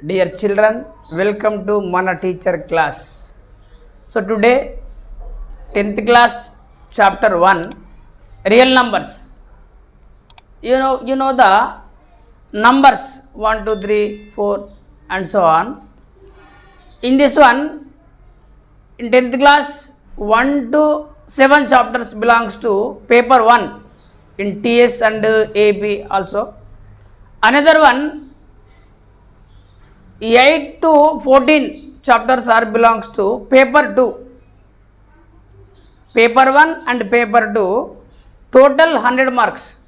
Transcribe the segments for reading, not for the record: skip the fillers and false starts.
Dear children, welcome to Mana Teacher class. So today 10th class chapter 1 real numbers. You know the numbers 1 2 3 4 and so on. In this one, in 10th class 1 to 7 chapters belongs to paper 1 in TS and AP also. Another one 8 to 14 chapters are belongs to paper 2. Paper 1 and paper 2 total 100 marks.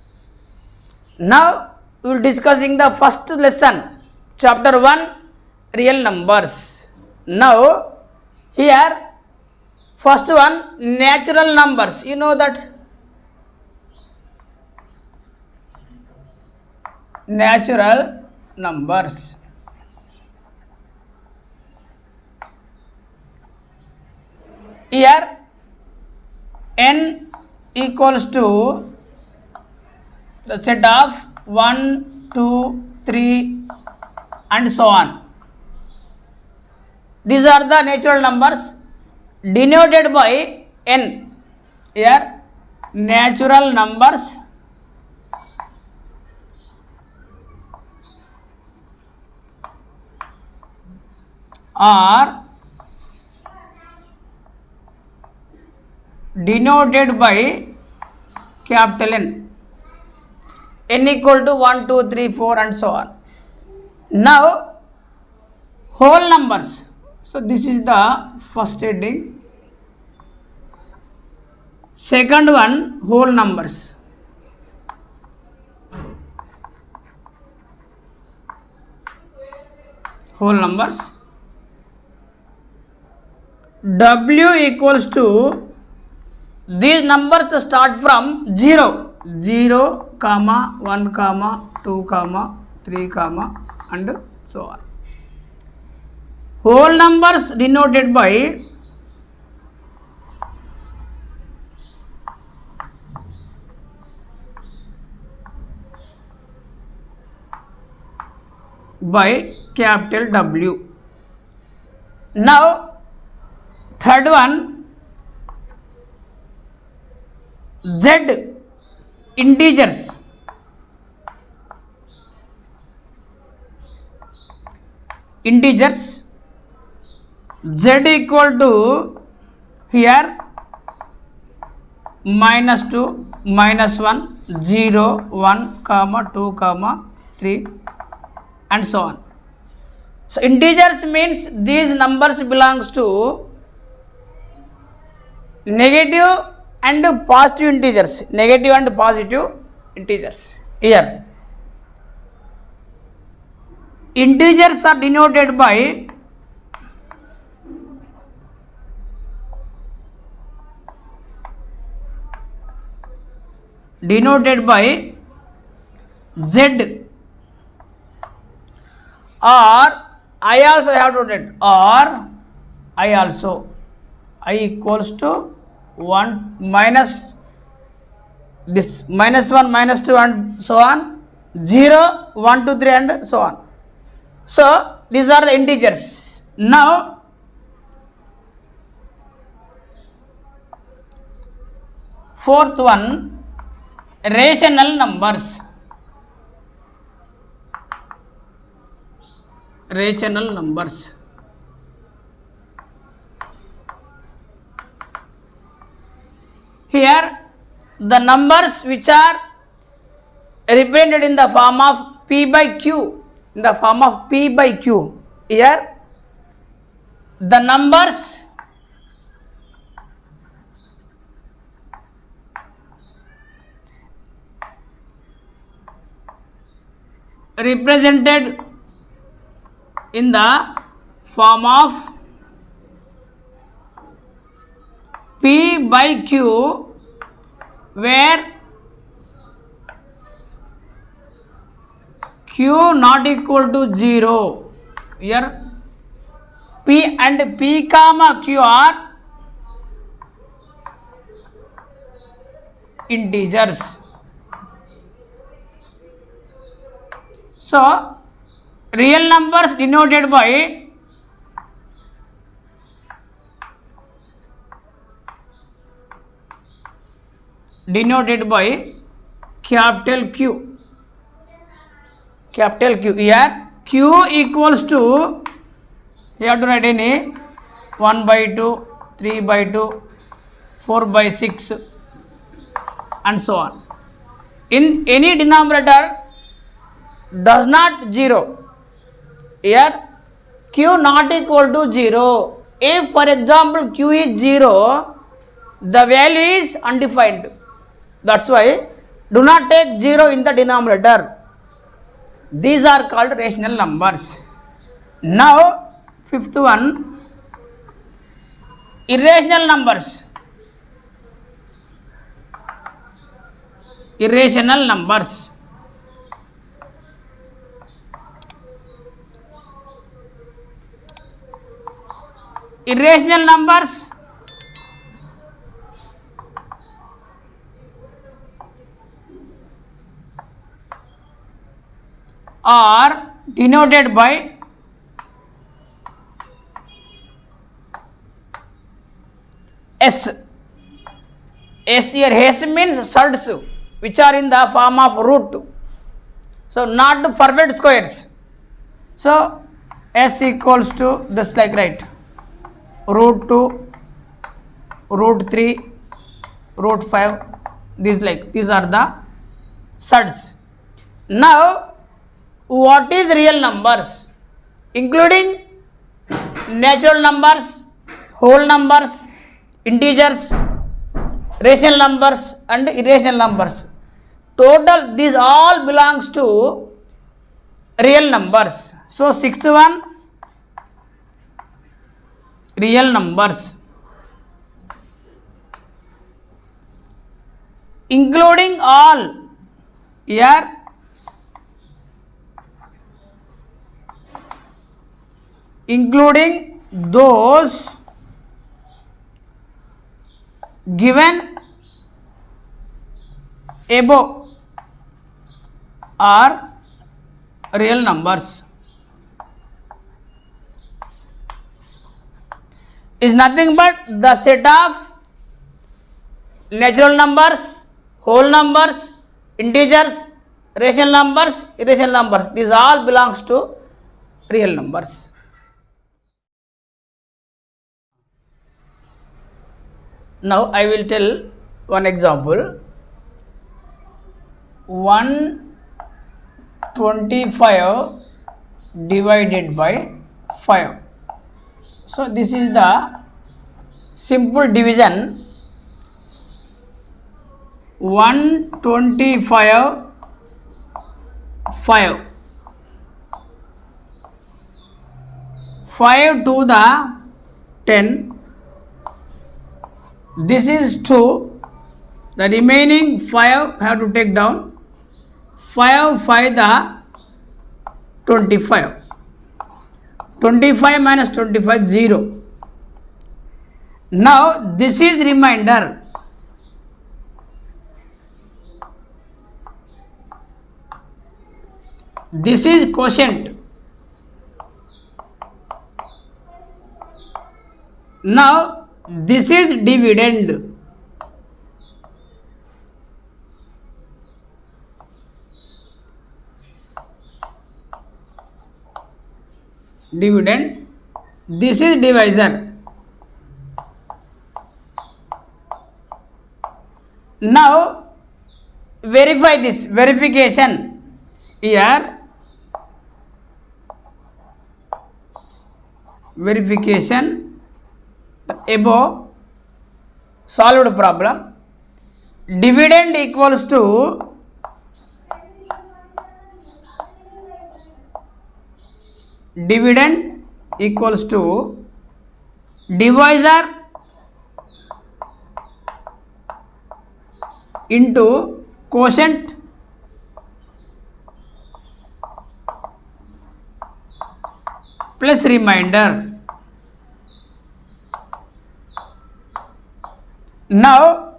Now we will discussing the first lesson chapter 1 real numbers. Now here first one natural numbers. You know that natural numbers. Here n equals to the set of 1 2 3 and so on. These are the natural numbers denoted by n. Here natural numbers are denoted by capital N. N equal to 1 2 3 4 and so on. Now whole numbers. So this is the first heading. Second one whole numbers. Whole numbers. W equals to these numbers start from 0 0 comma 1 comma 2 comma 3 comma and so on. Whole numbers denoted by capital W. Now third one Z integers. Integers Z equal to here -2 -1 0 1 comma 2 comma 3 and so on. So integers means these numbers belongs to negative and positive integers. Negative and positive integers. Here integers are denoted by Z, or I also have to write, or I also I equals to 1 minus this -1 -2 and so on 0 1 2 3 and so on. So these are the integers. Now fourth one rational numbers. Rational numbers. Here the numbers which are represented in the form of P by Q. In the form of P by Q. Here the numbers represented in the form of P by Q, where Q not equal to 0. Here P and P comma Q are integers. So real numbers denoted by capital Q. Capital Q. Here Q equals to, you have to write any 1 by 2, 3 by 2, 4 by 6 and so on. In any denominator does not 0. Here Q not equal to 0. If for example Q is 0, the value is undefined. That's why do not take 0 in the denominator. These are called rational numbers. Now fifth one, irrational numbers. Irrational numbers. Irrational numbers are denoted by S. S here, S means surds which are in the form of root. So not the perfect squares. So S equals to just like right, root 2, root 3, root 5. These are the surds. Now what is real numbers? Including natural numbers, whole numbers, integers, rational numbers and irrational numbers. Total these all belongs to real numbers. So sixth one, real numbers, including all. Here including those given above are real numbers. Is nothing but the set of natural numbers, whole numbers, integers, rational numbers, irrational numbers. These all belongs to real numbers. Now I will tell one example. 125 divided by 5. So this is the simple division. 125 5. 5 to the 10. This is 2. The remaining 5 have to take down. 5 5 the 25. 25 minus 25 0. Now this is remainder. This is quotient. Now this is dividend. Dividend. This is divisor. Now verify this. Verification. Here verification. Above solved problem. Dividend equals to divisor into quotient plus remainder. Now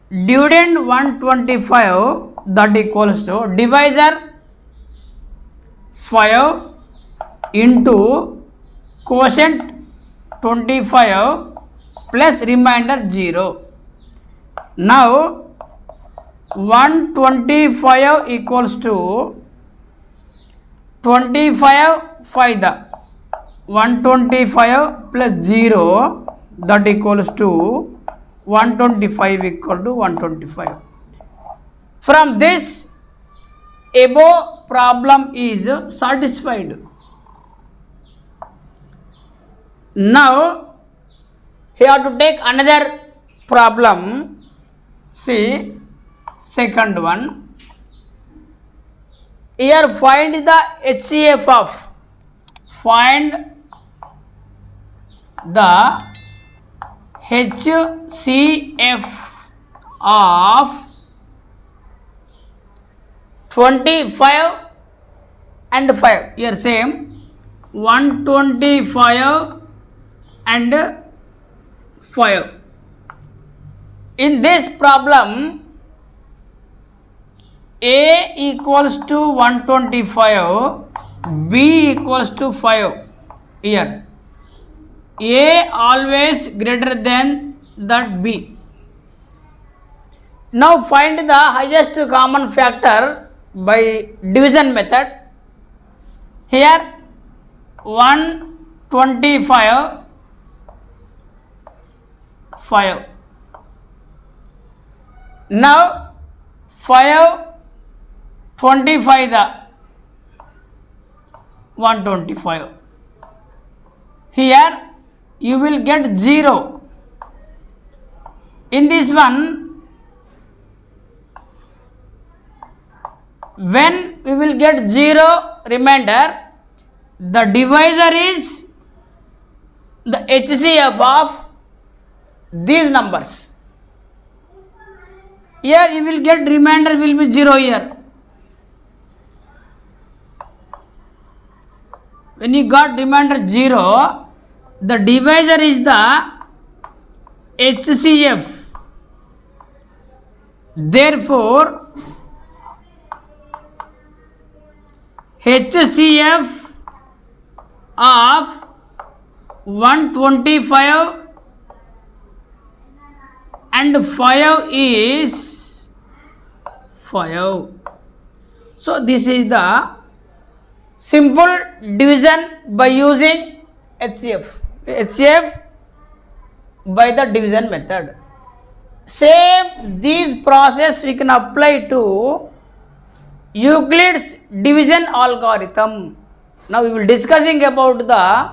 dividend 125, that equals to divisor 5 into quotient 25 plus remainder 0. Now 125 equals to 25 5 the 125 plus 0, that equals to 125 equal to 125. From this, above problem is satisfied. Now you have to take another problem. See, second one. Here find the HCF of, find the HCF of 25 and 5. Here same 125 and 5. In this problem, A equals to 125, B equals to 5. Here A always greater than that B. Now find the highest common factor by division method. Here 125 5. Now 5 25 the 125. Here you will get 0. In this one, when we will get 0 remainder, the divisor is the HCF of these numbers. Here you will get remainder will be 0 here. When you got remainder 0, the divisor is the HCF. Therefore, HCF of 125 and 5 is 5. So this is the simple division by using HCF by the division method. Same this process we can apply to Euclid's division algorithm. Now we will discussing about the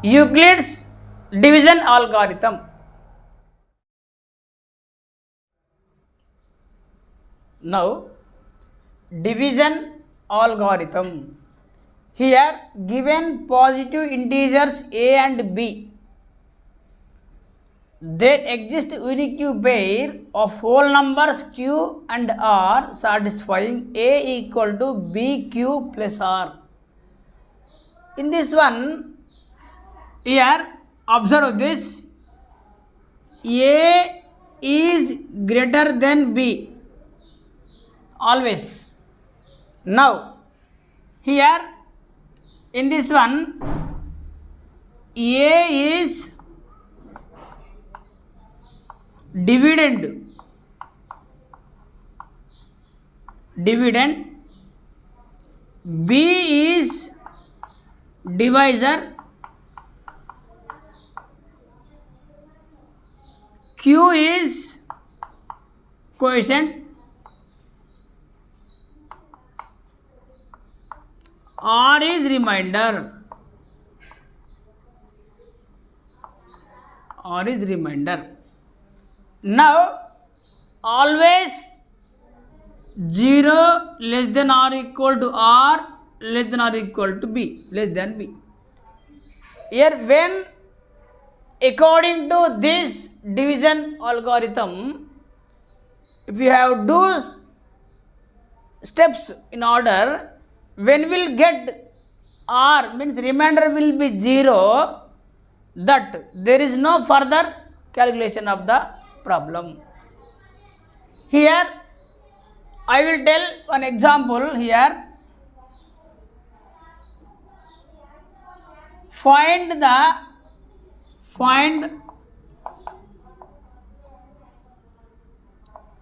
Euclid's division algorithm. Now division algorithm. Here given positive integers a and b, there exists unique pair of whole numbers q and r satisfying a equal to bq plus r. In this one, here observe this, a is greater than b always. Now here in this one, a is dividend, b is divisor, q is quotient, r is remainder. Now always 0 less than or equal to r, less than or equal to b, less than b. Here when according to this division algorithm, if you have two steps in order, when will get r means remainder will be 0, that there is no further calculation of the problem. Here I will tell one example here. find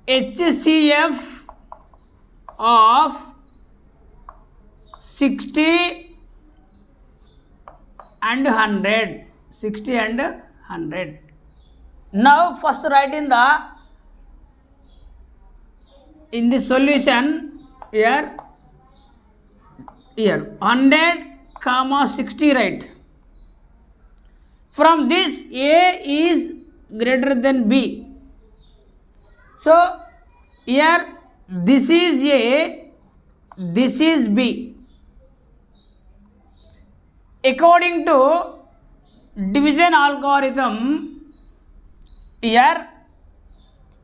HCF of 60 and 100. 60 and 100. Now first write in the solution here 100 comma 60, right? From this A is greater than B. So here this is A, this is B. According to division algorithm, here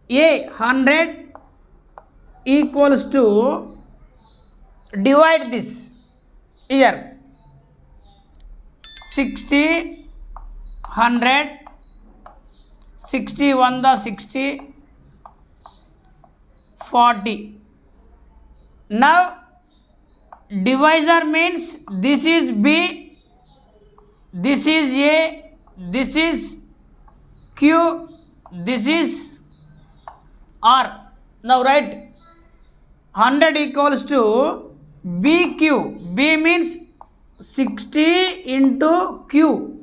A 100 equals to, divide this here 60 100, 60 1 the 60, 40. Now divisor means this is B, this is A, this is Q, this is R. Now write 100 equals to BQ. B means 60 into Q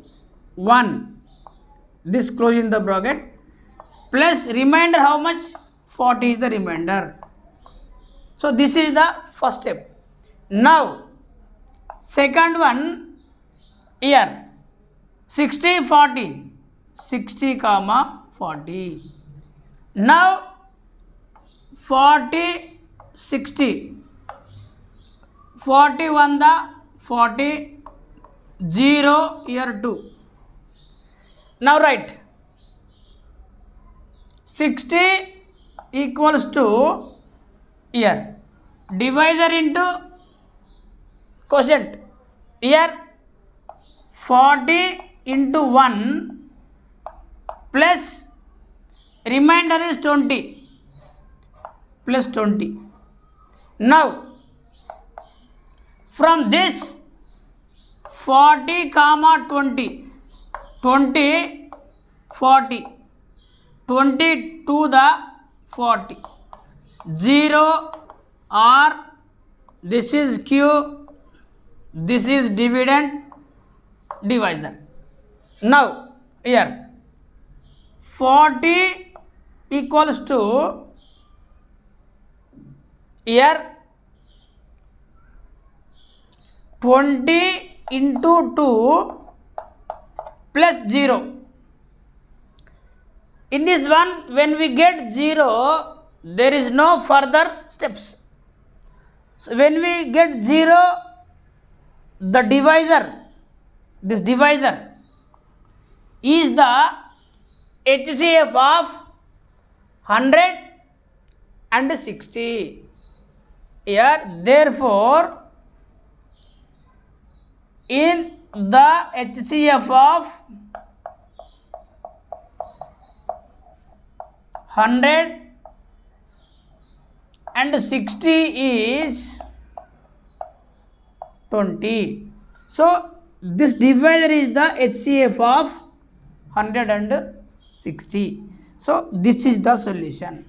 1. This closing the bracket, plus remainder how much? 40 is the remainder. So this is the first step. Now second one here 60 40, 60 comma 40. Now 40 60, 41 the 40, 0 here 2. Now write 60 equals to here divisor into quotient, here 40 into 1 plus remainder is 20 plus 20. Now from this 40 comma 20, 20 40, 20 to the 40, 0 R, this is Q, this is dividend divisor. Now here 40 equals to here 20 into 2 plus 0. In this one, when we get 0, there is no further steps. So when we get 0, the divisor, this divisor is the HCF of 100 and 60. Here, therefore, in the HCF of 100 and 60 is 20. So this divisor is the HCF of 100 and 60. So this is the solution.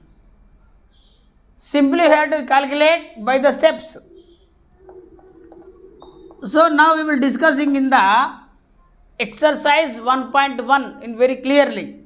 Simply we have to calculate by the steps. So now we will discussing in the exercise 1.1 in very clearly.